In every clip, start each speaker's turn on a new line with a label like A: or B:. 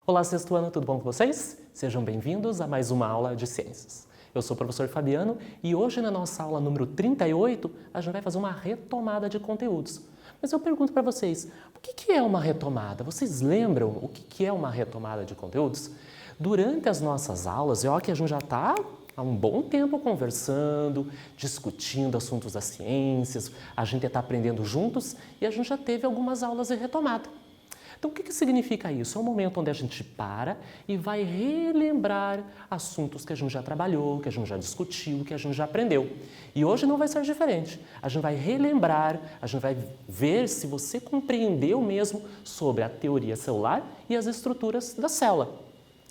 A: Olá, sexto ano, tudo bom com vocês? Sejam bem-vindos a mais uma aula de ciências. Eu sou o professor Fabiano e hoje na nossa aula número 38 a gente vai fazer uma retomada de conteúdos. Mas eu pergunto para vocês, o que é uma retomada? Vocês lembram o que é uma retomada de conteúdos? Durante as nossas aulas, é ó que a gente já está há um bom tempo conversando, discutindo assuntos das ciências, a gente está aprendendo juntos e a gente já teve algumas aulas de retomada. Então, o que significa isso? É um momento onde a gente para e vai relembrar assuntos que a gente já trabalhou, que a gente já discutiu, que a gente já aprendeu. E hoje não vai ser diferente. A gente vai relembrar, a gente vai ver se você compreendeu mesmo sobre a teoria celular e as estruturas da célula.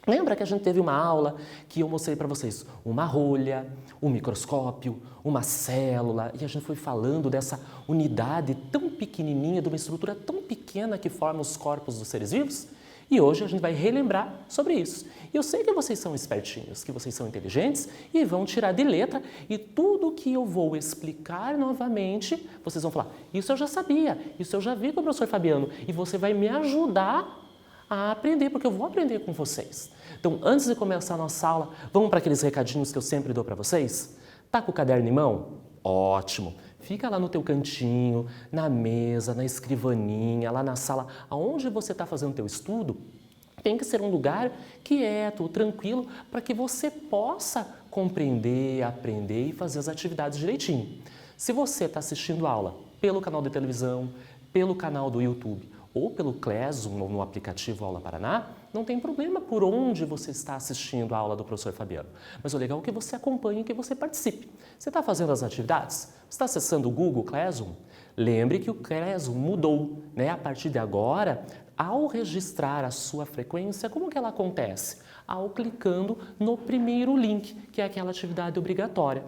A: Lembra que a gente teve uma aula que eu mostrei para vocês uma rolha, um microscópio, uma célula e a gente foi falando dessa unidade tão pequenininha, de uma estrutura tão pequena que forma os corpos dos seres vivos? E hoje a gente vai relembrar sobre isso. E eu sei que vocês são espertinhos, que vocês são inteligentes e vão tirar de letra e tudo que eu vou explicar novamente, vocês vão falar, isso eu já sabia, isso eu já vi com o professor Fabiano e você vai me ajudar a aprender, porque eu vou aprender com vocês. Então, antes de começar a nossa aula, vamos para aqueles recadinhos que eu sempre dou para vocês? Tá com o caderno em mão? Ótimo! Fica lá no teu cantinho, na mesa, na escrivaninha, lá na sala, aonde você está fazendo o teu estudo. Tem que ser um lugar quieto, tranquilo, para que você possa compreender, aprender e fazer as atividades direitinho. Se você está assistindo a aula pelo canal de televisão, pelo canal do YouTube, ou pelo Classroom, ou no aplicativo Aula Paraná, não tem problema por onde você está assistindo a aula do professor Fabiano. Mas o legal é que você acompanhe e que você participe. Você está fazendo as atividades? Você está acessando o Google Classroom? Lembre que o Classroom mudou, né? A partir de agora, ao registrar a sua frequência, como que ela acontece? Ao clicando no primeiro link, que é aquela atividade obrigatória.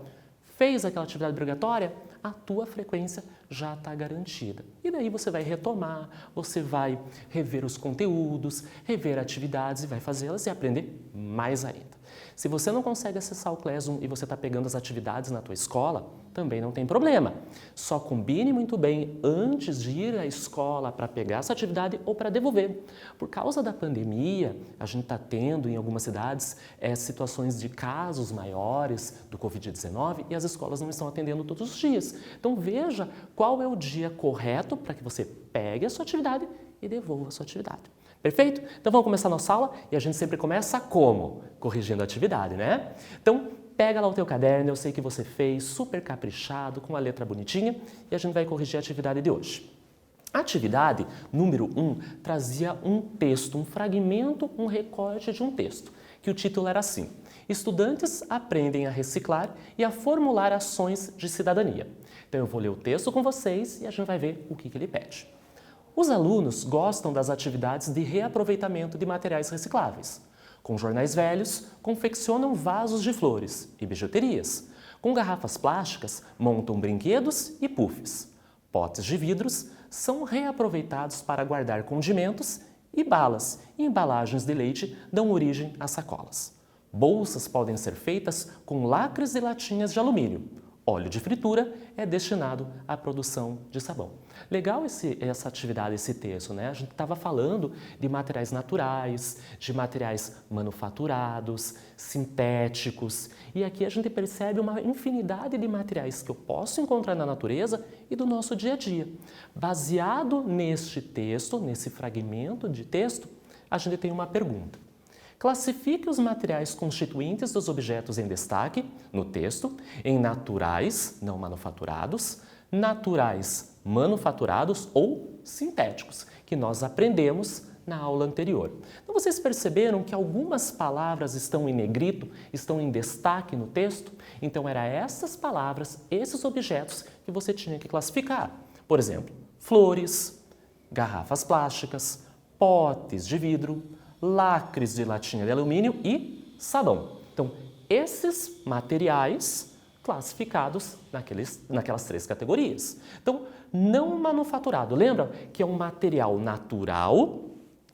A: Fez aquela atividade obrigatória? A tua frequência já está garantida. E daí você vai retomar, você vai rever os conteúdos, rever atividades e vai fazê-las e aprender mais ainda. Se você não consegue acessar o Classroom e você está pegando as atividades na tua escola, também não tem problema. Só combine muito bem antes de ir à escola para pegar essa atividade ou para devolver. Por causa da pandemia, a gente está tendo em algumas cidades situações de casos maiores do Covid-19 e as escolas não estão atendendo todos os dias. Então veja qual é o dia correto para que você pegue a sua atividade e devolva a sua atividade. Perfeito? Então vamos começar a nossa aula e a gente sempre começa como? Corrigindo a atividade, né? Então pega lá o teu caderno, eu sei que você fez, super caprichado, com a letra bonitinha e a gente vai corrigir a atividade de hoje. A atividade número 1 trazia um texto, um fragmento, um recorte de um texto, que o título era assim: Estudantes aprendem a reciclar e a formular ações de cidadania. Então eu vou ler o texto com vocês e a gente vai ver o que ele pede. Os alunos gostam das atividades de reaproveitamento de materiais recicláveis. Com jornais velhos, confeccionam vasos de flores e bijuterias. Com garrafas plásticas, montam brinquedos e puffs. Potes de vidros são reaproveitados para guardar condimentos e balas, e embalagens de leite dão origem a sacolas. Bolsas podem ser feitas com lacres e latinhas de alumínio. Óleo de fritura é destinado à produção de sabão. Legal essa atividade, esse texto, né? A gente estava falando de materiais naturais, de materiais manufaturados, sintéticos. E aqui a gente percebe uma infinidade de materiais que eu posso encontrar na natureza e do nosso dia a dia. Baseado neste texto, nesse fragmento de texto, a gente tem uma pergunta. Classifique os materiais constituintes dos objetos em destaque, no texto, em naturais, não manufaturados, naturais manufaturados ou sintéticos, que nós aprendemos na aula anterior. Então, vocês perceberam que algumas palavras estão em negrito, estão em destaque no texto? Então, eram essas palavras, esses objetos que você tinha que classificar. Por exemplo, flores, garrafas plásticas, potes de vidro, lacres de latinha de alumínio e sabão. Então, esses materiais classificados naquelas três categorias. Então, não manufaturado. Lembra que é um material natural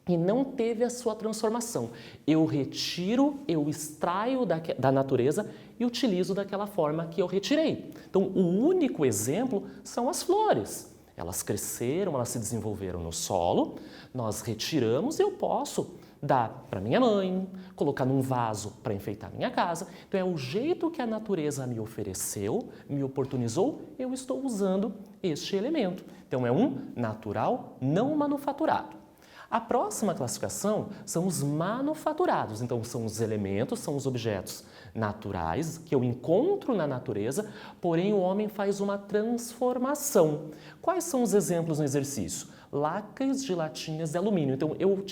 A: e não teve a sua transformação. Eu retiro, eu extraio da natureza e utilizo daquela forma que eu retirei. Então, o único exemplo são as flores. Elas cresceram, elas se desenvolveram no solo, nós retiramos e eu posso dar para minha mãe, colocar num vaso para enfeitar minha casa. Então, é o jeito que a natureza me ofereceu, me oportunizou, eu estou usando este elemento. Então, é um natural não manufaturado. A próxima classificação são os manufaturados. Então, são os elementos, são os objetos naturais que eu encontro na natureza, porém o homem faz uma transformação. Quais são os exemplos no exercício? Lacres de latinhas de alumínio. Então, eu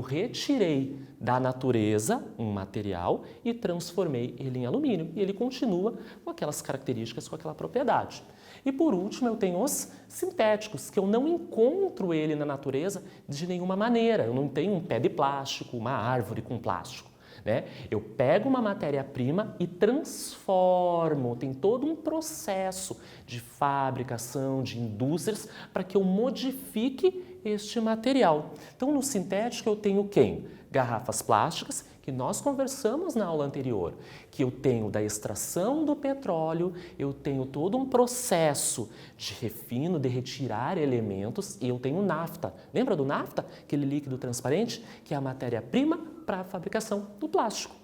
A: retirei da natureza um material e transformei ele em alumínio. E ele continua com aquelas características, com aquela propriedade. E por último, eu tenho os sintéticos, que eu não encontro ele na natureza de nenhuma maneira. Eu não tenho um pé de plástico, uma árvore com plástico. Eu pego uma matéria-prima e transformo, tem todo um processo de fabricação, de indústrias, para que eu modifique este material. Então, no sintético eu tenho quem? Garrafas plásticas, que nós conversamos na aula anterior, que eu tenho da extração do petróleo, eu tenho todo um processo de refino, de retirar elementos, e eu tenho nafta. Lembra do nafta? Aquele líquido transparente, que é a matéria-prima para a fabricação do plástico.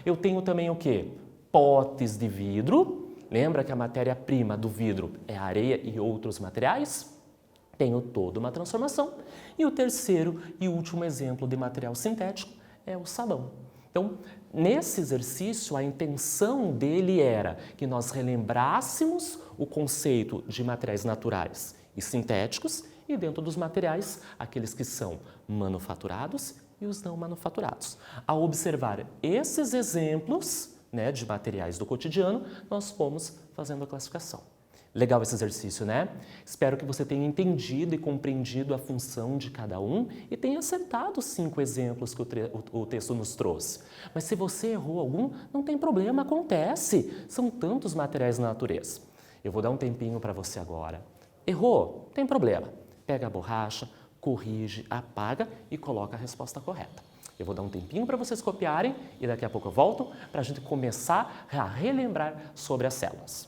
A: Eu tenho também o quê? Potes de vidro. Lembra que a matéria-prima do vidro é a areia e outros materiais? Tenho toda uma transformação. E o terceiro e último exemplo de material sintético é o sabão. Então, nesse exercício, a intenção dele era que nós relembrássemos o conceito de materiais naturais e sintéticos e dentro dos materiais, aqueles que são manufaturados e os não manufaturados. Ao observar esses exemplos, de materiais do cotidiano, nós fomos fazendo a classificação. Legal esse exercício, né? Espero que você tenha entendido e compreendido a função de cada um e tenha acertado os 5 exemplos que o texto nos trouxe. Mas se você errou algum, não tem problema, acontece. São tantos materiais na natureza. Eu vou dar um tempinho para você agora. Errou? Não tem problema. Pega a borracha, corrige, apaga e coloca a resposta correta. Eu vou dar um tempinho para vocês copiarem e daqui a pouco eu volto para a gente começar a relembrar sobre as células.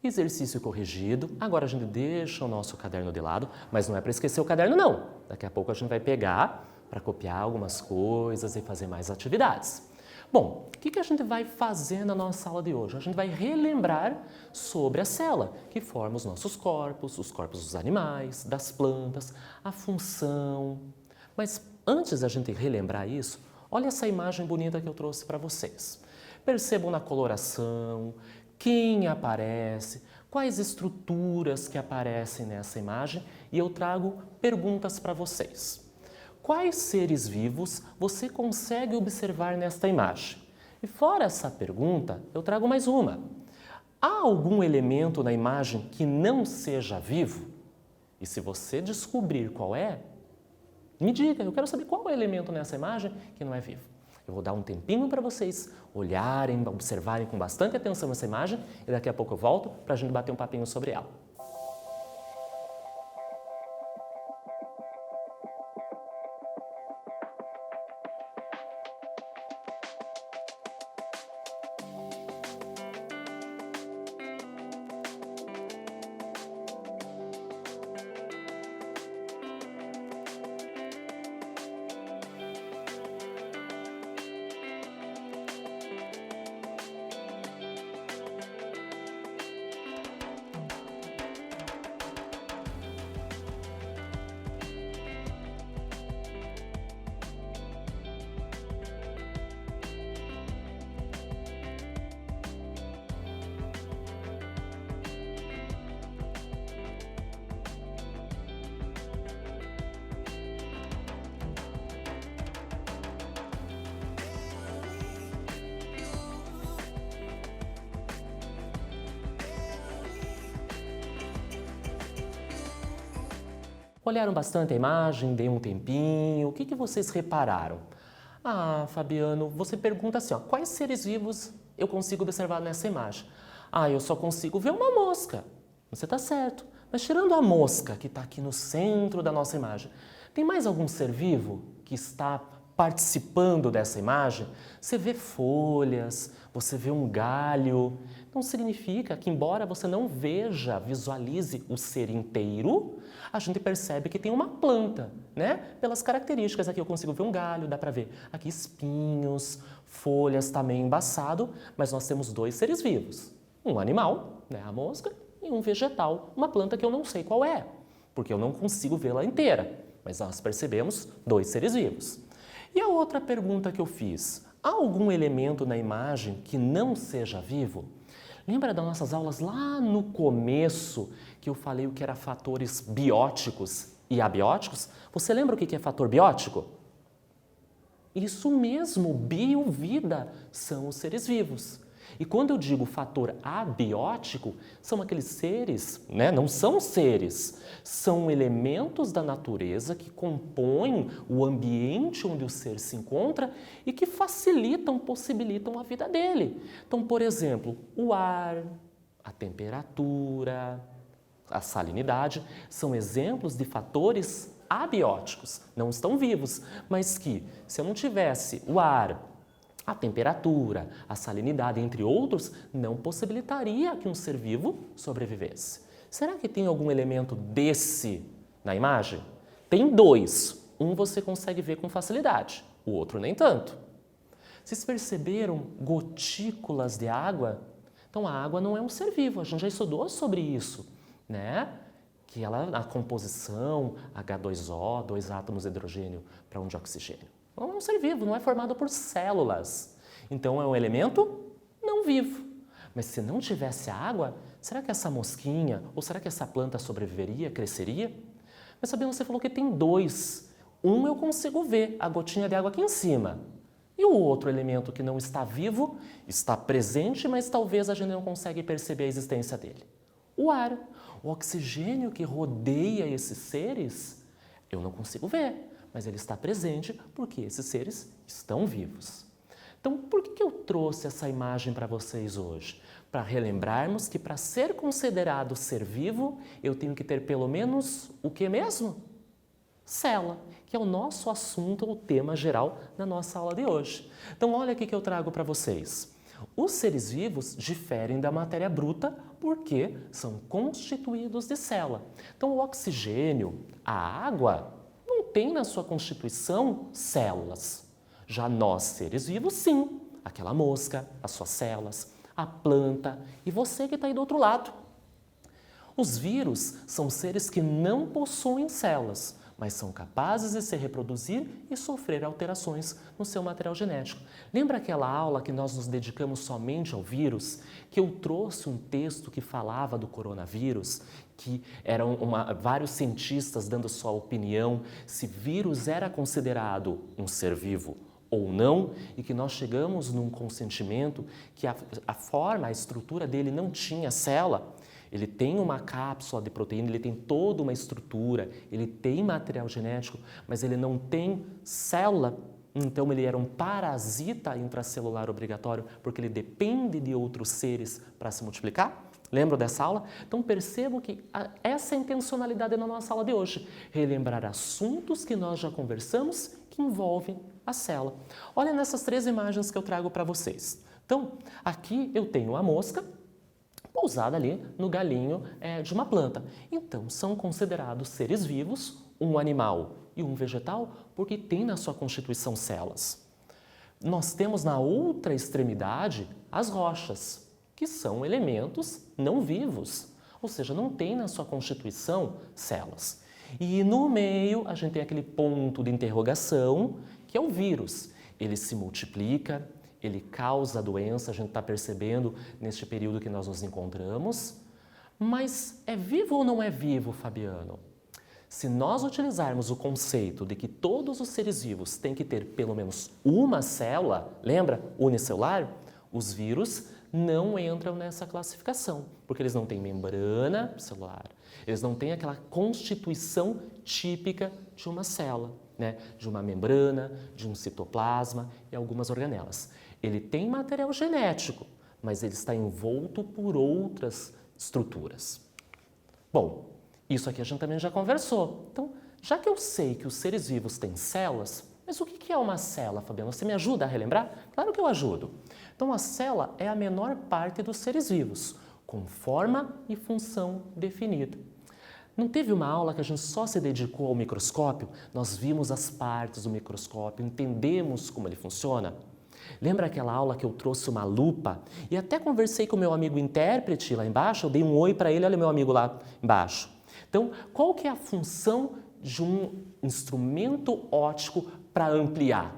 A: Exercício corrigido. Agora a gente deixa o nosso caderno de lado, mas não é para esquecer o caderno não. Daqui a pouco a gente vai pegar para copiar algumas coisas e fazer mais atividades. Bom, o que a gente vai fazer na nossa aula de hoje? A gente vai relembrar sobre a célula, que forma os nossos corpos, os corpos dos animais, das plantas, a função. Mas antes da gente relembrar isso, olha essa imagem bonita que eu trouxe para vocês. Percebam na coloração, quem aparece, quais estruturas que aparecem nessa imagem e eu trago perguntas para vocês. Quais seres vivos você consegue observar nesta imagem? E fora essa pergunta, eu trago mais uma. Há algum elemento na imagem que não seja vivo? E se você descobrir qual é, me diga, eu quero saber qual é o elemento nessa imagem que não é vivo. Eu vou dar um tempinho para vocês olharem, observarem com bastante atenção essa imagem e daqui a pouco eu volto para a gente bater um papinho sobre ela. Olharam bastante a imagem, dei um tempinho, o que vocês repararam? Ah, Fabiano, você pergunta assim, ó, quais seres vivos eu consigo observar nessa imagem? Ah, eu só consigo ver uma mosca. Você está certo, mas tirando a mosca que está aqui no centro da nossa imagem, tem mais algum ser vivo que está participando dessa imagem? Você vê folhas, você vê um galho. Então significa que embora você não veja, visualize o ser inteiro, a gente percebe que tem uma planta, né? Pelas características, aqui eu consigo ver um galho, dá para ver aqui espinhos, folhas, tá meio embaçado, mas nós temos dois seres vivos. Um animal, né, a mosca, e um vegetal, uma planta que eu não sei qual é, porque eu não consigo vê-la inteira, mas nós percebemos dois seres vivos. E a outra pergunta que eu fiz, há algum elemento na imagem que não seja vivo? Lembra das nossas aulas lá no começo que eu falei o que era fatores bióticos e abióticos? Você lembra o que é fator biótico? Isso mesmo, bio, vida, são os seres vivos. E quando eu digo fator abiótico, são aqueles seres, né? Não são seres, são elementos da natureza que compõem o ambiente onde o ser se encontra e que facilitam, possibilitam a vida dele. Então, por exemplo, o ar, a temperatura, a salinidade, são exemplos de fatores abióticos, não estão vivos, mas que se eu não tivesse o ar, a temperatura, a salinidade, entre outros, não possibilitaria que um ser vivo sobrevivesse. Será que tem algum elemento desse na imagem? Tem dois. Um você consegue ver com facilidade, o outro nem tanto. Vocês perceberam gotículas de água? Então a água não é um ser vivo, a gente já estudou sobre isso, né? Que ela, a composição, H2O, dois átomos de hidrogênio para um de oxigênio. Não é um ser vivo, não é formado por células. Então é um elemento não vivo. Mas se não tivesse água, será que essa mosquinha ou será que essa planta sobreviveria, cresceria? Mas Fabiano, você falou que tem dois. Um eu consigo ver, a gotinha de água aqui em cima. E o outro elemento que não está vivo, está presente, mas talvez a gente não consegue perceber a existência dele. O ar, o oxigênio que rodeia esses seres, eu não consigo ver. Mas ele está presente porque esses seres estão vivos. Então, por que eu trouxe essa imagem para vocês hoje? Para relembrarmos que para ser considerado ser vivo, eu tenho que ter pelo menos o que mesmo? Célula, que é o nosso assunto, o tema geral da nossa aula de hoje. Então, olha o que eu trago para vocês. Os seres vivos diferem da matéria bruta porque são constituídos de célula. Então, o oxigênio, a água, não tem na sua constituição células. Já nós, seres vivos, sim. Aquela mosca, as suas células, a planta e você que está aí do outro lado. Os vírus são seres que não possuem células, mas são capazes de se reproduzir e sofrer alterações no seu material genético. Lembra aquela aula que nós nos dedicamos somente ao vírus? Que eu trouxe um texto que falava do coronavírus, que eram vários cientistas dando sua opinião se vírus era considerado um ser vivo ou não, e que nós chegamos num consentimento que a forma, a estrutura dele não tinha célula. Ele tem uma cápsula de proteína, ele tem toda uma estrutura, ele tem material genético, mas ele não tem célula. Então ele era um parasita intracelular obrigatório, porque ele depende de outros seres para se multiplicar. Lembram dessa aula? Então percebam que essa é a intencionalidade na nossa aula de hoje. Relembrar assuntos que nós já conversamos que envolvem a célula. Olha nessas 3 imagens que eu trago para vocês. Então, aqui eu tenho a mosca pousada ali no galinho de uma planta. Então, são considerados seres vivos, um animal e um vegetal, porque tem na sua constituição células. Nós temos na outra extremidade as rochas, que são elementos não vivos, ou seja, não tem na sua constituição células. E no meio a gente tem aquele ponto de interrogação, que é o vírus. Ele se multiplica, ele causa doença, a gente está percebendo neste período que nós nos encontramos. Mas é vivo ou não é vivo, Fabiano? Se nós utilizarmos o conceito de que todos os seres vivos têm que ter pelo menos uma célula, lembra? Unicelular, os vírus não entram nessa classificação, porque eles não têm membrana celular, eles não têm aquela constituição típica de uma célula, né? De uma membrana, de um citoplasma e algumas organelas. Ele tem material genético, mas ele está envolto por outras estruturas. Bom, isso aqui a gente também já conversou. Então, já que eu sei que os seres vivos têm células, mas o que é uma célula, Fabiano? Você me ajuda a relembrar? Claro que eu ajudo. Então, a célula é a menor parte dos seres vivos, com forma e função definida. Não teve uma aula que a gente só se dedicou ao microscópio? Nós vimos as partes do microscópio, entendemos como ele funciona? Lembra aquela aula que eu trouxe uma lupa? E até conversei com o meu amigo intérprete lá embaixo, eu dei um oi para ele, olha o meu amigo lá embaixo. Então, qual que é a função de um instrumento óptico para ampliar?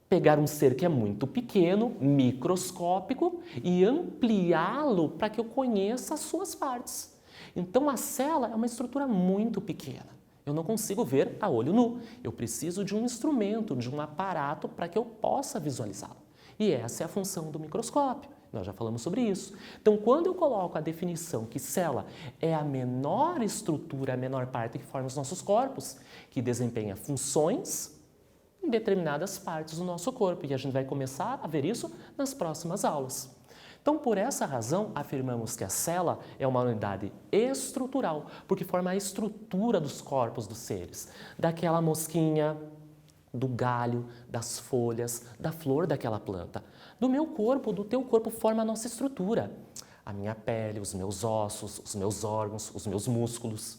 A: Pegar um ser que é muito pequeno, microscópico, e ampliá-lo para que eu conheça as suas partes. Então, a célula é uma estrutura muito pequena. Eu não consigo ver a olho nu. Eu preciso de um instrumento, de um aparato para que eu possa visualizá-lo. E essa é a função do microscópio. Nós já falamos sobre isso. Então, quando eu coloco a definição que célula é a menor estrutura, a menor parte que forma os nossos corpos, que desempenha funções em determinadas partes do nosso corpo. E a gente vai começar a ver isso nas próximas aulas. Então, por essa razão, afirmamos que a célula é uma unidade estrutural, porque forma a estrutura dos corpos dos seres, daquela mosquinha, do galho, das folhas, da flor daquela planta. Do meu corpo, do teu corpo, forma a nossa estrutura. A minha pele, os meus ossos, os meus órgãos, os meus músculos.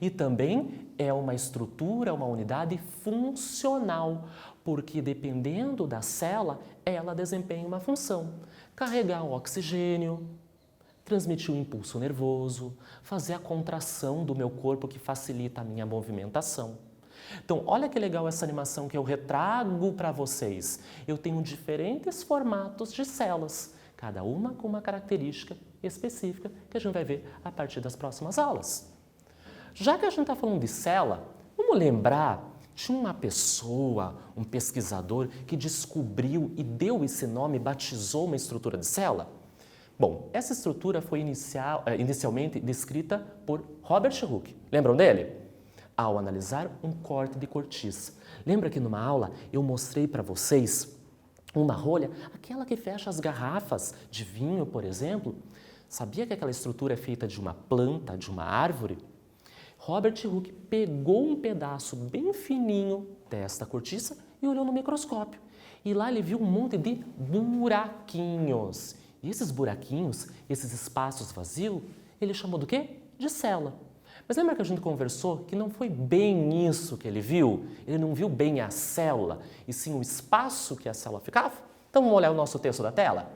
A: E também é uma estrutura, uma unidade funcional, porque dependendo da célula, ela desempenha uma função. Carregar o oxigênio, transmitir o impulso nervoso, fazer a contração do meu corpo que facilita a minha movimentação. Então, olha que legal essa animação que eu retrago para vocês. Eu tenho diferentes formatos de células, cada uma com uma característica específica que a gente vai ver a partir das próximas aulas. Já que a gente está falando de célula, vamos lembrar de uma pessoa, um pesquisador que descobriu e deu esse nome, batizou uma estrutura de célula? Bom, essa estrutura foi inicialmente descrita por Robert Hooke. Lembram dele? Ao analisar um corte de cortiça. Lembra que numa aula eu mostrei para vocês uma rolha, aquela que fecha as garrafas de vinho, por exemplo? Sabia que aquela estrutura é feita de uma planta, de uma árvore? Robert Hooke pegou um pedaço bem fininho desta cortiça e olhou no microscópio. E lá ele viu um monte de buraquinhos. E esses buraquinhos, esses espaços vazios, ele chamou do quê? De célula. Mas lembra que a gente conversou que não foi bem isso que ele viu? Ele não viu bem a célula, e sim o espaço que a célula ficava? Então vamos olhar o nosso texto da tela?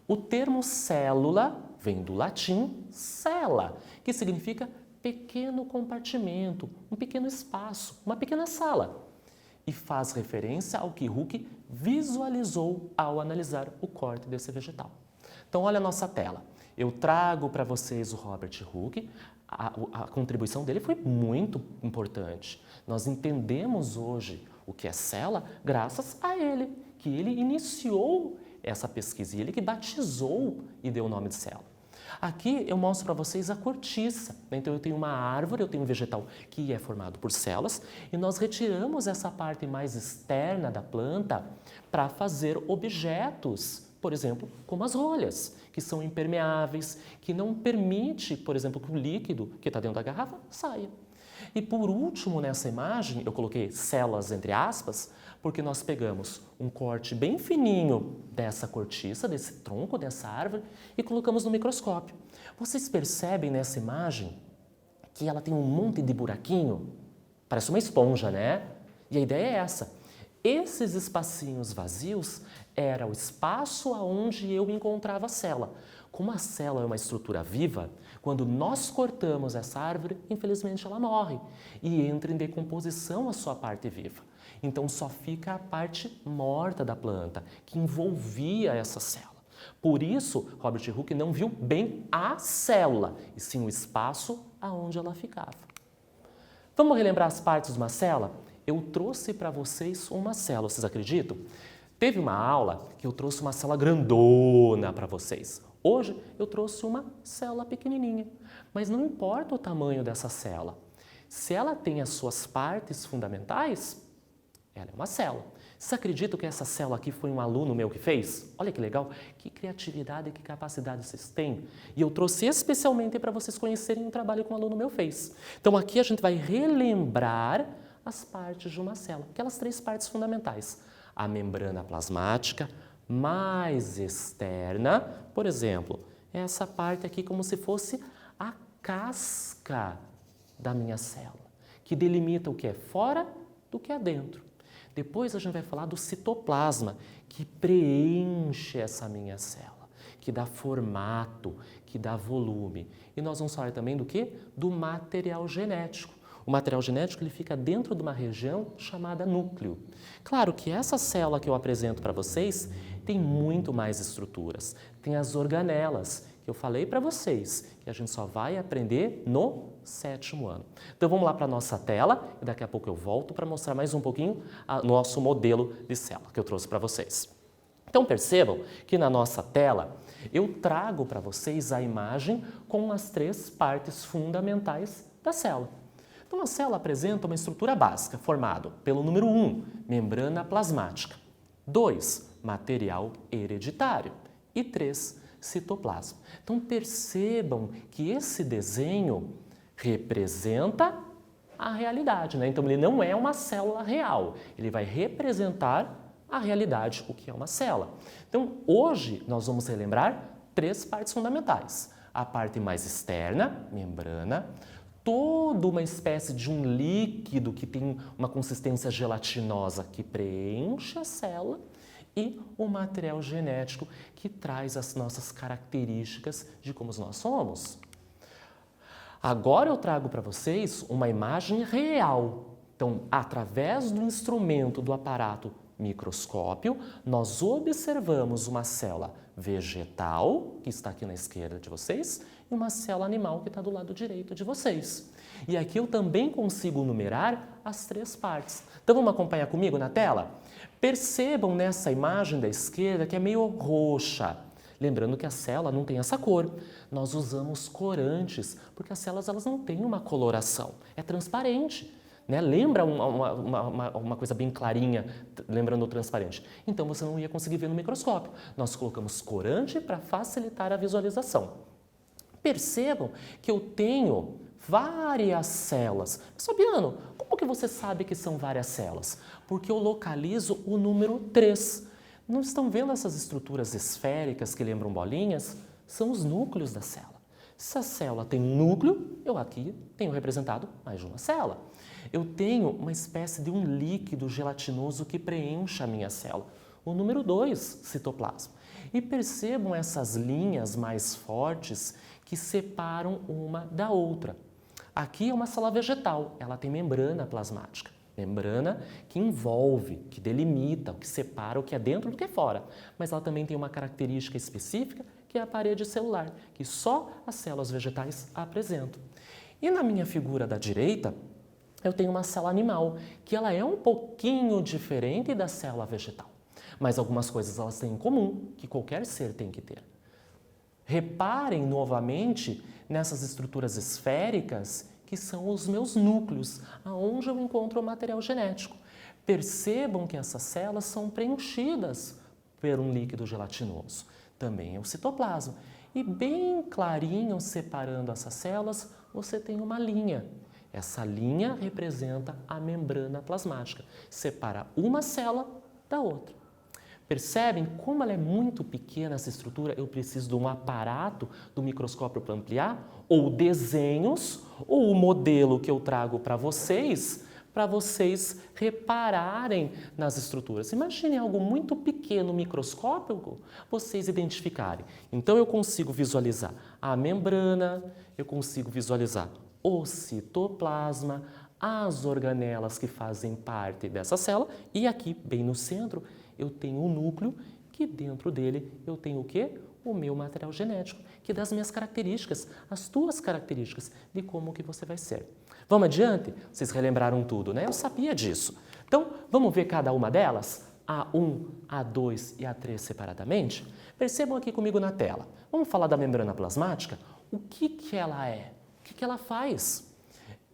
A: O termo célula vem do latim cella, que significa pequeno compartimento, um pequeno espaço, uma pequena sala. E faz referência ao que Hooke visualizou ao analisar o corte desse vegetal. Então olha a nossa tela. Eu trago para vocês o Robert Hooke. A contribuição dele foi muito importante. Nós entendemos hoje o que é célula graças a ele, que ele iniciou essa pesquisa e ele que batizou e deu o nome de célula. Aqui eu mostro para vocês a cortiça. Então eu tenho uma árvore, eu tenho um vegetal que é formado por células e nós retiramos essa parte mais externa da planta para fazer objetos, por exemplo, como as rolhas, que são impermeáveis, que não permite, por exemplo, que o líquido que está dentro da garrafa saia. E por último, nessa imagem, eu coloquei células entre aspas, porque nós pegamos um corte bem fininho dessa cortiça, desse tronco, dessa árvore, e colocamos no microscópio. Vocês percebem nessa imagem que ela tem um monte de buraquinho? Parece uma esponja, né? E a ideia é essa. Esses espacinhos vazios era o espaço aonde eu encontrava a célula. Como a célula é uma estrutura viva, quando nós cortamos essa árvore, infelizmente ela morre e entra em decomposição a sua parte viva. Então só fica a parte morta da planta, que envolvia essa célula. Por isso, Robert Hooke não viu bem a célula, e sim o espaço aonde ela ficava. Vamos relembrar as partes de uma célula? Eu trouxe para vocês uma célula, vocês acreditam? Teve uma aula que eu trouxe uma célula grandona para vocês. Hoje eu trouxe uma célula pequenininha, mas não importa o tamanho dessa célula. Se ela tem as suas partes fundamentais, ela é uma célula. Vocês acreditam que essa célula aqui foi um aluno meu que fez? Olha que legal, que criatividade e que capacidade vocês têm. E eu trouxe especialmente para vocês conhecerem um trabalho que um aluno meu fez. Então aqui a gente vai relembrar as partes de uma célula, aquelas 3 partes fundamentais. A membrana plasmática, mais externa, por exemplo, essa parte aqui como se fosse a casca da minha célula, que delimita o que é fora do que é dentro. Depois a gente vai falar do citoplasma, que preenche essa minha célula, que dá formato, que dá volume. E nós vamos falar também do quê? Do material genético. O material genético ele fica dentro de uma região chamada núcleo. Claro que essa célula que eu apresento para vocês tem muito mais estruturas. Tem as organelas, que eu falei para vocês, que a gente só vai aprender no 7º ano. Então vamos lá para a nossa tela e daqui a pouco eu volto para mostrar mais um pouquinho o nosso modelo de célula que eu trouxe para vocês. Então percebam que na nossa tela eu trago para vocês a imagem com as 3 partes fundamentais da célula. Então, a célula apresenta uma estrutura básica, formada pelo número 1, membrana plasmática, 2, material hereditário e 3, citoplasma. Então, percebam que esse desenho representa a realidade, né? Então, ele não é uma célula real, ele vai representar a realidade, o que é uma célula. Então, hoje, nós vamos relembrar 3 partes fundamentais. A parte mais externa, membrana, toda uma espécie de um líquido que tem uma consistência gelatinosa que preenche a célula e o material genético que traz as nossas características de como nós somos. Agora eu trago para vocês uma imagem real. Então, através do instrumento do aparato microscópio, nós observamos uma célula vegetal, que está aqui na esquerda de vocês, e uma célula animal que está do lado direito de vocês. E aqui eu também consigo numerar as 3 partes. Então vamos acompanhar comigo na tela? Percebam nessa imagem da esquerda que é meio roxa. Lembrando que a célula não tem essa cor. Nós usamos corantes, porque as células elas não têm uma coloração. É transparente. Né? Lembra uma coisa bem clarinha, lembrando o transparente. Então você não ia conseguir ver no microscópio. Nós colocamos corante para facilitar a visualização. Percebam que eu tenho várias células. Mas, Fabiano, como que você sabe que são várias células? Porque eu localizo o número 3. Não estão vendo essas estruturas esféricas que lembram bolinhas? São os núcleos da célula. Se a célula tem um núcleo, eu aqui tenho representado mais de uma célula. Eu tenho uma espécie de um líquido gelatinoso que preenche a minha célula. O número 2, citoplasma. E percebam essas linhas mais fortes que separam uma da outra. Aqui é uma célula vegetal, ela tem membrana plasmática. Membrana que envolve, que delimita, que separa o que é dentro do que é fora. Mas ela também tem uma característica específica, que é a parede celular, que só as células vegetais apresentam. E na minha figura da direita, eu tenho uma célula animal, que ela é um pouquinho diferente da célula vegetal. Mas algumas coisas elas têm em comum, que qualquer ser tem que ter. Reparem novamente nessas estruturas esféricas que são os meus núcleos, aonde eu encontro o material genético. Percebam que essas células são preenchidas por um líquido gelatinoso. Também é o citoplasma. E bem clarinho, separando essas células, você tem uma linha. Essa linha representa a membrana plasmática. Separa uma célula da outra. Percebem como ela é muito pequena essa estrutura? Eu preciso de um aparato do microscópio para ampliar, ou desenhos, ou o modelo que eu trago para vocês repararem nas estruturas. Imaginem algo muito pequeno, microscópico, vocês identificarem. Então eu consigo visualizar a membrana, eu consigo visualizar o citoplasma, as organelas que fazem parte dessa célula e aqui, bem no centro, eu tenho um núcleo que dentro dele eu tenho o quê? O meu material genético, que dá as minhas características, as tuas características de como que você vai ser. Vamos adiante? Vocês relembraram tudo, né? Eu sabia disso. Então, vamos ver cada uma delas? A1, A2 e A3 separadamente? Percebam aqui comigo na tela. Vamos falar da membrana plasmática? O que ela é? O que ela faz?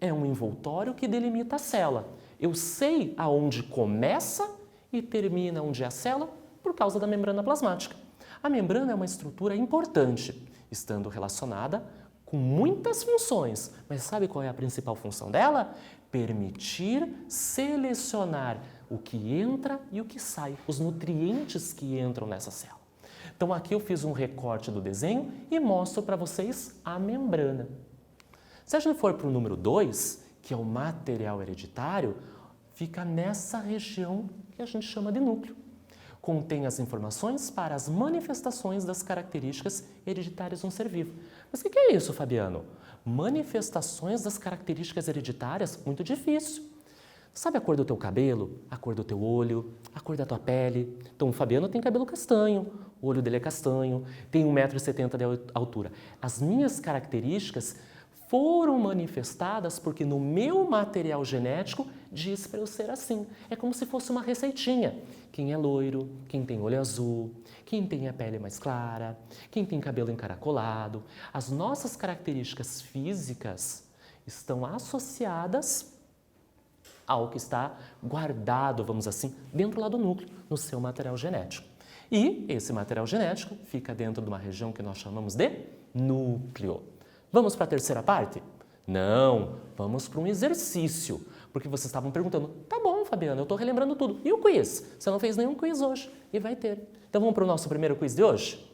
A: É um envoltório que delimita a célula. Eu sei aonde começa e termina onde é a célula por causa da membrana plasmática. A membrana é uma estrutura importante, estando relacionada com muitas funções. Mas sabe qual é a principal função dela? Permitir selecionar o que entra e o que sai, os nutrientes que entram nessa célula. Então aqui eu fiz um recorte do desenho e mostro para vocês a membrana. Se a gente for para o número 2, que é o material hereditário, fica nessa região que a gente chama de núcleo. Contém as informações para as manifestações das características hereditárias de um ser vivo. Mas o que é isso, Fabiano? Manifestações das características hereditárias? Muito difícil. Sabe a cor do teu cabelo, a cor do teu olho, a cor da tua pele? Então, o Fabiano tem cabelo castanho, o olho dele é castanho, tem 1,70 m de altura. As minhas características foram manifestadas porque no meu material genético diz para eu ser assim. É como se fosse uma receitinha. Quem é loiro, quem tem olho azul, quem tem a pele mais clara, quem tem cabelo encaracolado. As nossas características físicas estão associadas ao que está guardado, vamos assim, dentro lá do núcleo, no seu material genético. E esse material genético fica dentro de uma região que nós chamamos de núcleo. Vamos para a terceira parte? Não, vamos para um exercício, porque vocês estavam perguntando, tá bom, Fabiana, eu estou relembrando tudo. E o quiz? Você não fez nenhum quiz hoje, e vai ter. Então vamos para o nosso primeiro quiz de hoje?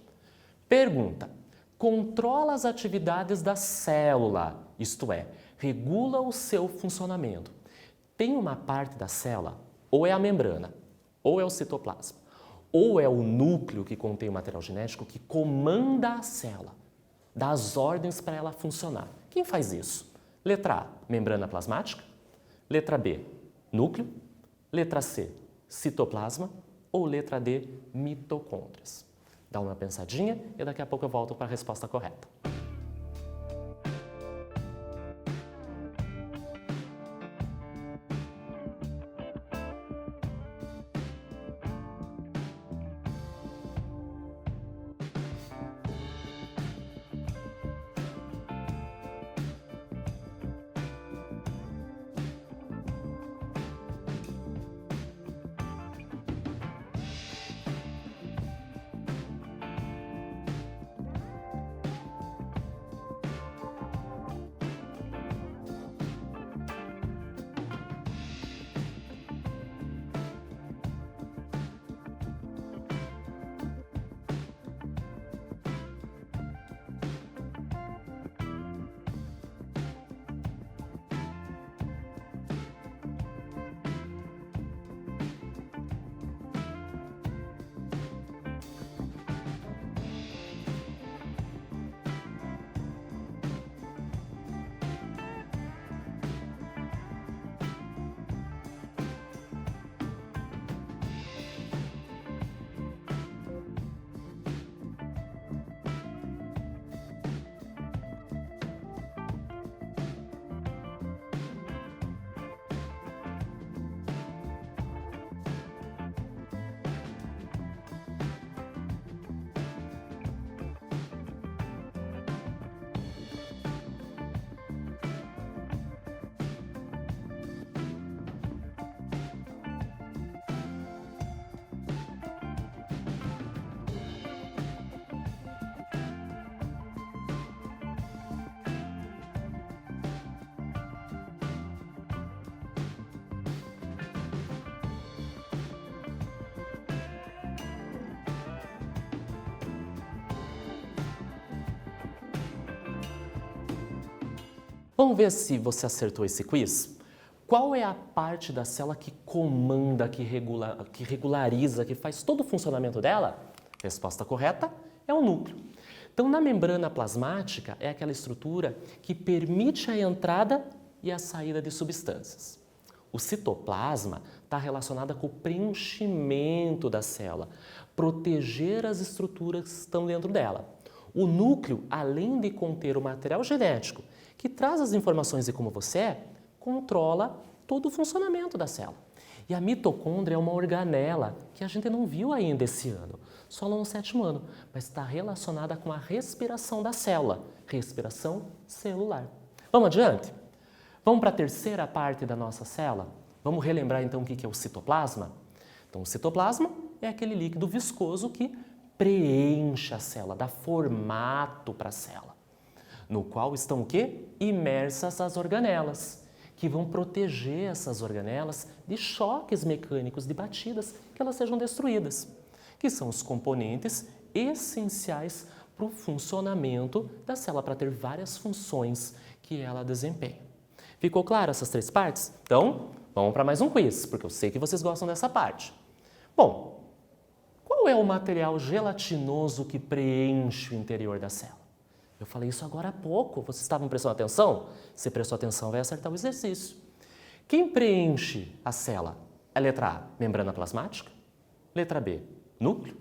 A: Pergunta, controla as atividades da célula, isto é, regula o seu funcionamento. Tem uma parte da célula, ou é a membrana, ou é o citoplasma, ou é o núcleo que contém o material genético que comanda a célula, dá as ordens para ela funcionar. Quem faz isso? Letra A, membrana plasmática. Letra B, núcleo. Letra C, citoplasma. Ou letra D, mitocôndrias. Dá uma pensadinha e daqui a pouco eu volto para a resposta correta. Vamos ver se você acertou esse quiz? Qual é a parte da célula que comanda, que regulariza, que faz todo o funcionamento dela? Resposta correta é o núcleo. Então, na membrana plasmática é aquela estrutura que permite a entrada e a saída de substâncias. O citoplasma está relacionado com o preenchimento da célula, proteger as estruturas que estão dentro dela. O núcleo, além de conter o material genético, que traz as informações de como você é, controla todo o funcionamento da célula. E a mitocôndria é uma organela que a gente não viu ainda esse ano, só no 7º ano, mas está relacionada com a respiração da célula, respiração celular. Vamos adiante? Vamos para a terceira parte da nossa célula? Vamos relembrar então o que é o citoplasma? Então, o citoplasma é aquele líquido viscoso que preenche a célula, dá formato para a célula, no qual estão o quê? Imersas as organelas, que vão proteger essas organelas de choques mecânicos, de batidas, que elas sejam destruídas, que são os componentes essenciais para o funcionamento da célula, para ter várias funções que ela desempenha. Ficou claro essas 3 partes? Então, vamos para mais um quiz, porque eu sei que vocês gostam dessa parte. Bom, qual é o material gelatinoso que preenche o interior da célula? Eu falei isso agora há pouco, vocês estavam prestando atenção? Se prestou atenção, vai acertar o exercício. Quem preenche a célula? É a letra A, membrana plasmática? Letra B, núcleo?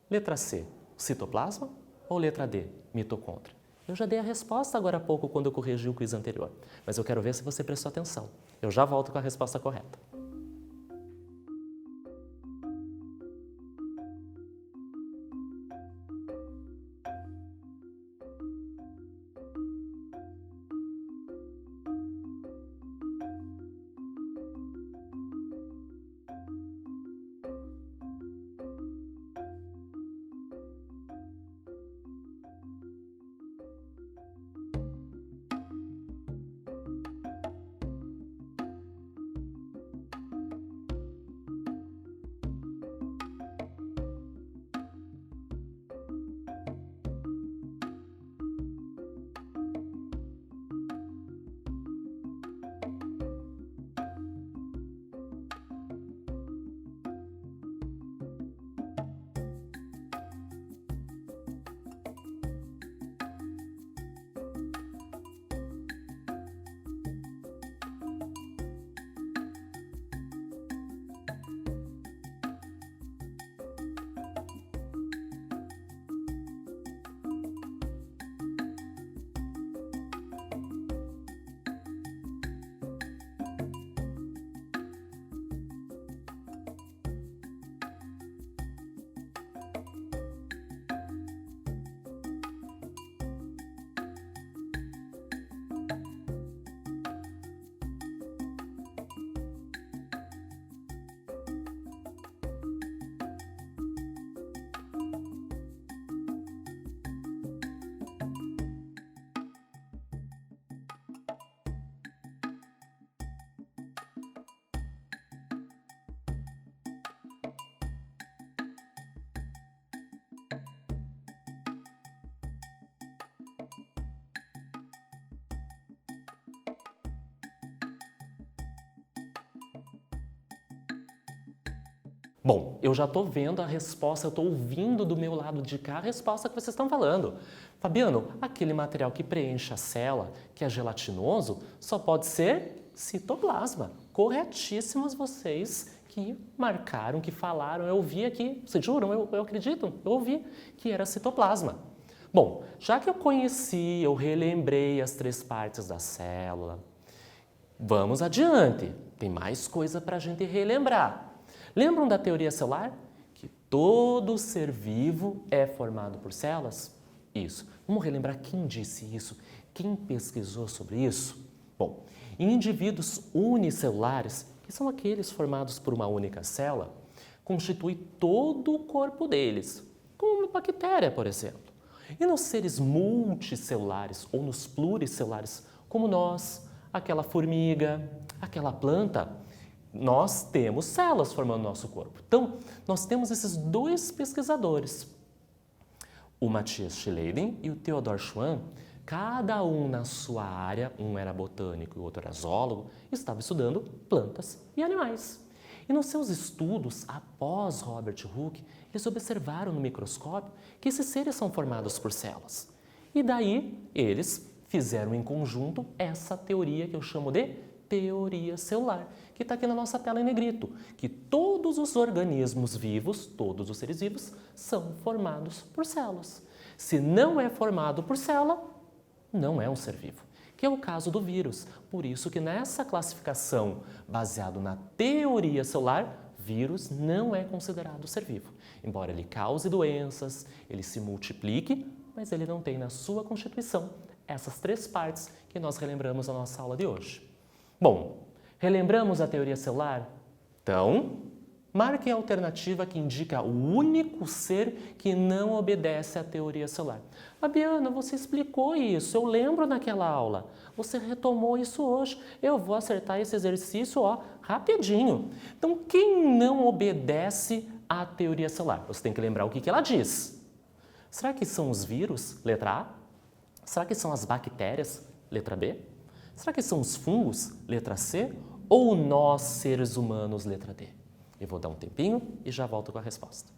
A: Letra C, citoplasma? Ou letra D, mitocôndria? Eu já dei a resposta agora há pouco quando eu corrigi o quiz anterior, mas eu quero ver se você prestou atenção. Eu já volto com a resposta correta. Bom, eu já estou vendo a resposta, eu estou ouvindo do meu lado de cá a resposta que vocês estão falando. Fabiano, aquele material que preenche a célula, que é gelatinoso, só pode ser citoplasma. Corretíssimos vocês que marcaram, que falaram, eu ouvi aqui, vocês juram? Eu acredito, eu ouvi que era citoplasma. Bom, já que eu conheci, eu relembrei as 3 partes da célula, vamos adiante, tem mais coisa para a gente relembrar. Lembram da teoria celular? Que todo ser vivo é formado por células? Isso. Vamos relembrar quem disse isso? Quem pesquisou sobre isso? Bom, em indivíduos unicelulares, que são aqueles formados por uma única célula, constitui todo o corpo deles, como uma bactéria, por exemplo. E nos seres multicelulares ou nos pluricelulares, como nós, aquela formiga, aquela planta, nós temos células formando nosso corpo. Então, nós temos esses 2 pesquisadores, o Matthias Schleiden e o Theodor Schwann, cada um na sua área, um era botânico e o outro era zoólogo, estava estudando plantas e animais. E nos seus estudos, após Robert Hooke, eles observaram no microscópio que esses seres são formados por células. E daí eles fizeram em conjunto essa teoria que eu chamo de teoria celular, que está aqui na nossa tela em negrito, que todos os organismos vivos, todos os seres vivos, são formados por células. Se não é formado por célula, não é um ser vivo, que é o caso do vírus. Por isso que nessa classificação, baseado na teoria celular, vírus não é considerado ser vivo. Embora ele cause doenças, ele se multiplique, mas ele não tem na sua constituição essas três partes que nós relembramos na nossa aula de hoje. Bom, relembramos a teoria celular? Então, marque a alternativa que indica o único ser que não obedece à teoria celular. Fabiana, você explicou isso, eu lembro naquela aula. Você retomou isso hoje. Eu vou acertar esse exercício, rapidinho. Então, quem não obedece à teoria celular? Você tem que lembrar o que ela diz. Será que são os vírus? Letra A. Será que são as bactérias? Letra B. Será que são os fungos? Letra C. Ou nós, seres humanos? Letra D. Eu vou dar um tempinho e já volto com a resposta.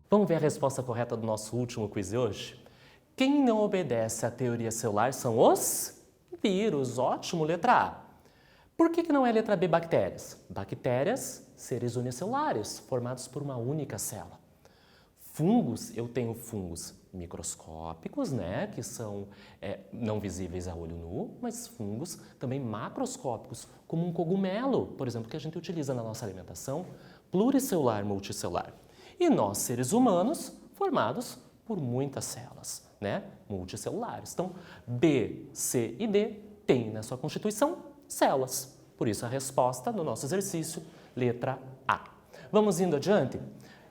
A: Vamos ver a resposta correta do nosso último quiz de hoje? Quem não obedece à teoria celular são os vírus. Ótimo, letra A. Por que não é letra B, bactérias? Bactérias, seres unicelulares, formados por uma única célula. Fungos, eu tenho fungos microscópicos, né, que são não visíveis a olho nu, mas fungos também macroscópicos, como um cogumelo, por exemplo, que a gente utiliza na nossa alimentação, pluricelular, multicelular. E nós, seres humanos, formados por muitas células, né, multicelulares. Então, B, C e D têm na sua constituição células. Por isso, a resposta do nosso exercício, letra A. Vamos indo adiante?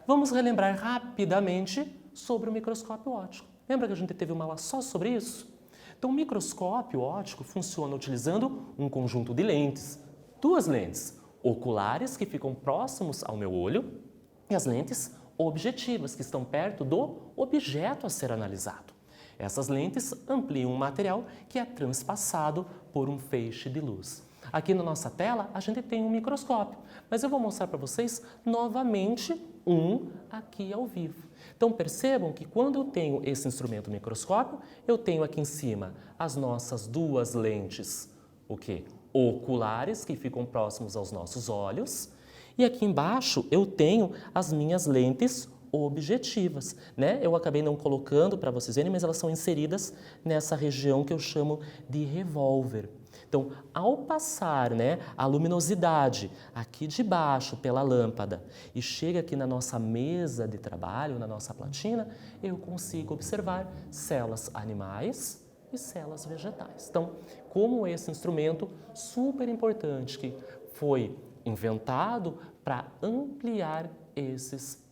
A: Vamos relembrar rapidamente sobre o microscópio óptico. Lembra que a gente teve uma aula só sobre isso? Então, o microscópio óptico funciona utilizando um conjunto de lentes. Duas lentes oculares, que ficam próximos ao meu olho, e as lentes objetivas, que estão perto do objeto a ser analisado. Essas lentes ampliam um material que é transpassado por um feixe de luz. Aqui na nossa tela, a gente tem um microscópio, mas eu vou mostrar para vocês novamente um aqui ao vivo. Então, percebam que quando eu tenho esse instrumento microscópio, eu tenho aqui em cima as nossas duas lentes, o quê? Oculares, que ficam próximos aos nossos olhos, e aqui embaixo eu tenho as minhas lentes objetivas, né? Eu acabei não colocando para vocês verem, mas elas são inseridas nessa região que eu chamo de revólver. Então, ao passar, né, a luminosidade aqui de baixo pela lâmpada e chega aqui na nossa mesa de trabalho, na nossa platina, eu consigo observar células animais e células vegetais. Então, como esse instrumento super importante que foi inventado para ampliar esses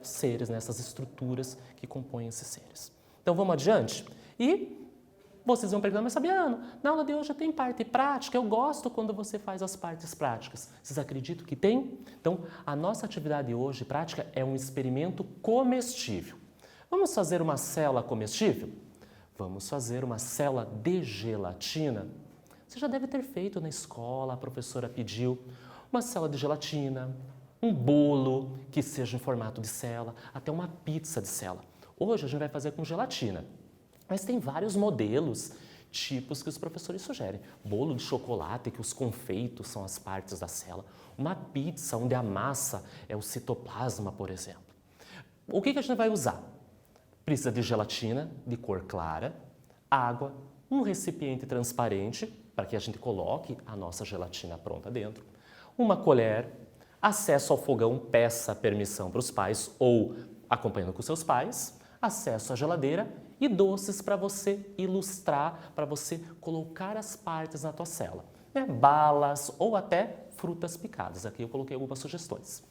A: seres, né, essas estruturas que compõem esses seres. Então, vamos adiante? E vocês vão perguntar, mas Fabiano, na aula de hoje tem parte prática, eu gosto quando você faz as partes práticas. Vocês acreditam que tem? Então, a nossa atividade hoje prática é um experimento comestível. Vamos fazer uma célula comestível? Vamos fazer uma célula de gelatina. Você já deve ter feito na escola, a professora pediu uma célula de gelatina, um bolo que seja em formato de célula, até uma pizza de célula. Hoje a gente vai fazer com gelatina. Mas tem vários modelos, tipos que os professores sugerem. Bolo de chocolate, que os confeitos são as partes da célula. Uma pizza, onde a massa é o citoplasma, por exemplo. O que a gente vai usar? Precisa de gelatina de cor clara, água, um recipiente transparente, para que a gente coloque a nossa gelatina pronta dentro, uma colher, acesso ao fogão, peça permissão para os pais ou acompanhando com seus pais, acesso à geladeira e doces para você ilustrar, para você colocar as partes na tua célula. Né? Balas ou até frutas picadas. Aqui eu coloquei algumas sugestões.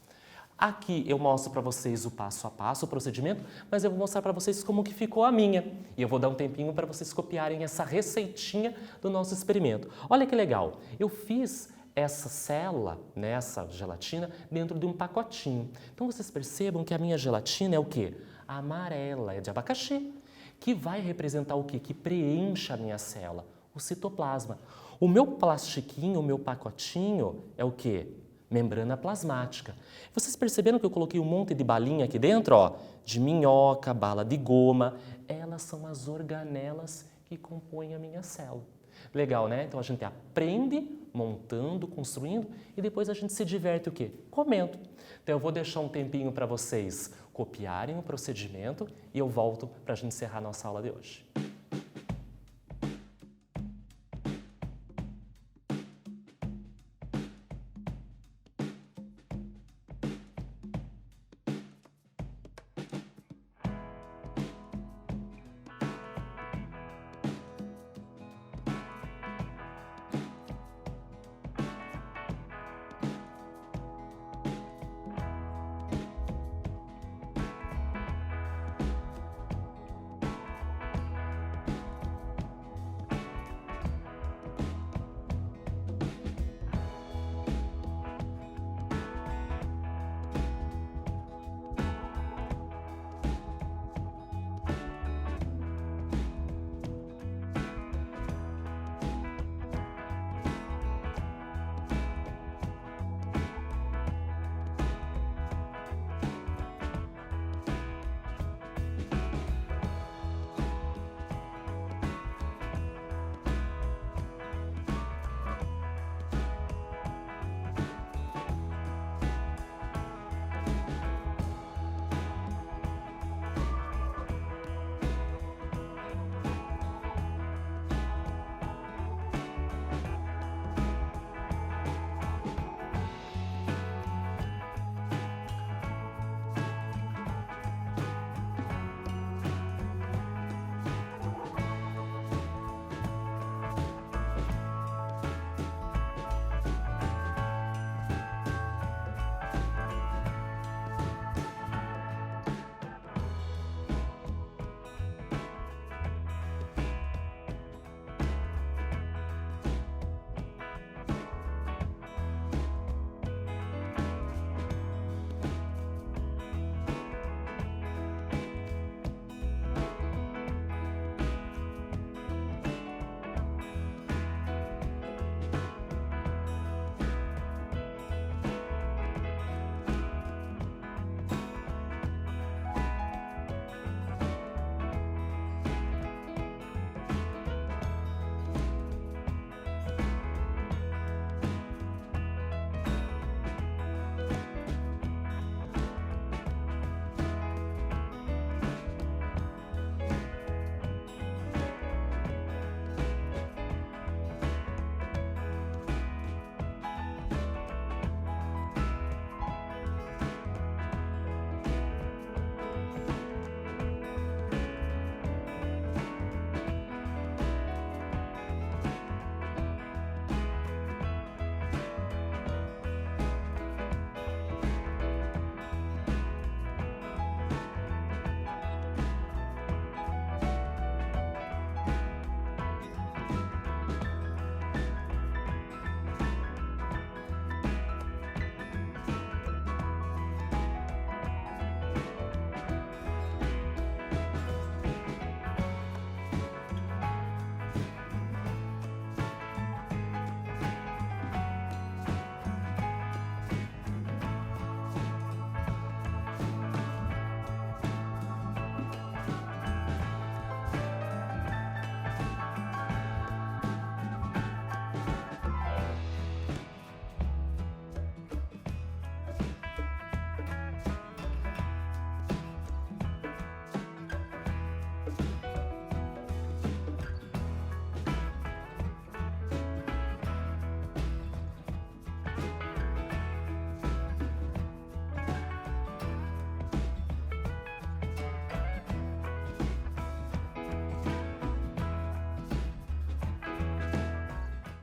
A: Aqui eu mostro para vocês o passo a passo, o procedimento, mas eu vou mostrar para vocês como que ficou a minha. E eu vou dar um tempinho para vocês copiarem essa receitinha do nosso experimento. Olha que legal, eu fiz essa célula, né, essa gelatina, dentro de um pacotinho. Então vocês percebam que a minha gelatina é o quê? Amarela, é de abacaxi, que vai representar o quê? Que preenche a minha célula, o citoplasma. O meu plastiquinho, o meu pacotinho é o quê? Membrana plasmática. Vocês perceberam que eu coloquei um monte de balinha aqui dentro, ó? De minhoca, bala de goma. Elas são as organelas que compõem a minha célula. Legal, né? Então a gente aprende montando, construindo e depois a gente se diverte o quê? Comendo. Então eu vou deixar um tempinho para vocês copiarem o procedimento e eu volto para a gente encerrar a nossa aula de hoje.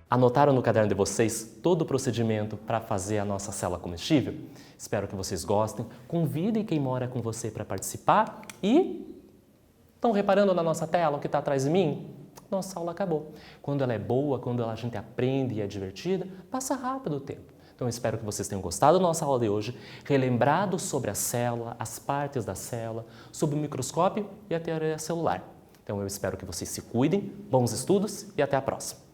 A: Anotaram no caderno de vocês todo o procedimento para fazer a nossa célula comestível? Espero que vocês gostem. Convidem quem mora com você para participar e... Estão reparando na nossa tela o que está atrás de mim? Nossa aula acabou. Quando ela é boa, quando a gente aprende e é divertida, passa rápido o tempo. Então eu espero que vocês tenham gostado da nossa aula de hoje, relembrado sobre a célula, as partes da célula, sobre o microscópio e a teoria celular. Então eu espero que vocês se cuidem, bons estudos e até a próxima.